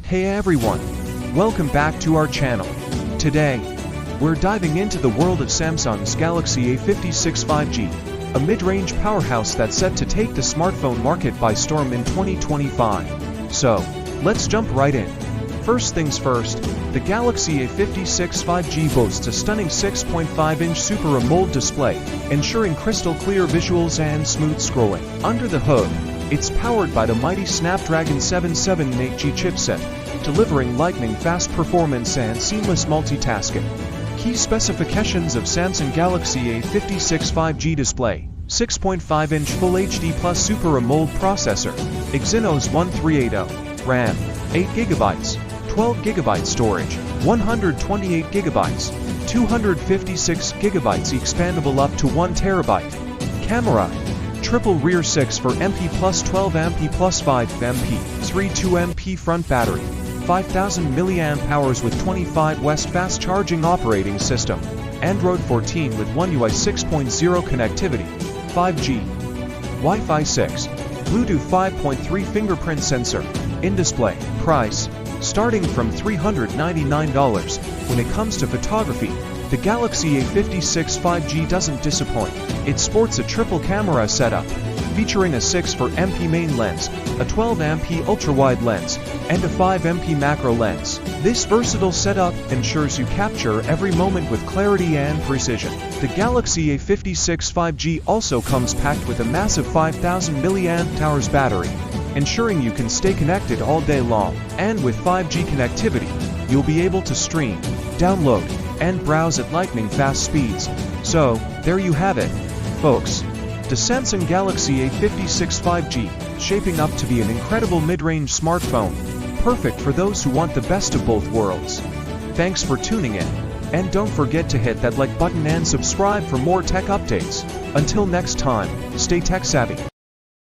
Hey everyone! Welcome back to our channel. Today, we're diving into the world of Samsung's Galaxy A56 5G, a mid-range powerhouse that's set to take the smartphone market by storm in 2025. So, let's jump right in. First things first, the Galaxy A56 5G boasts a stunning 6.5-inch Super AMOLED display, ensuring crystal clear visuals and smooth scrolling. Under the hood, it's powered by the mighty Snapdragon 778G chipset, delivering lightning-fast performance and seamless multitasking. Key specifications of Samsung Galaxy A56 5G display: 6.5-inch Full HD Plus Super AMOLED processor, Exynos 1380, RAM, 8GB, 12GB storage, 128GB, 256GB expandable up to 1TB. Camera: triple rear 6.4MP plus 12MP plus 5MP, 32MP front battery, 5000 mAh with 25W fast charging operating system, Android 14 with One UI 6.0 connectivity, 5G, Wi-Fi 6, Bluetooth 5.3 fingerprint sensor. In-display price: starting from $399. When it comes to photography, the Galaxy A56 5G doesn't disappoint. It sports a triple camera setup, featuring a 6.4MP main lens, a 12MP ultra-wide lens, and a 5MP macro lens. This versatile setup ensures you capture every moment with clarity and precision. The Galaxy A56 5G also comes packed with a massive 5000 mAh battery, ensuring you can stay connected all day long. And with 5G connectivity, you'll be able to stream, download, and browse at lightning-fast speeds. So, there you have it, folks. The Samsung Galaxy A56 5G, shaping up to be an incredible mid-range smartphone, perfect for those who want the best of both worlds. Thanks for tuning in, and don't forget to hit that like button and subscribe for more tech updates. Until next time, stay tech-savvy.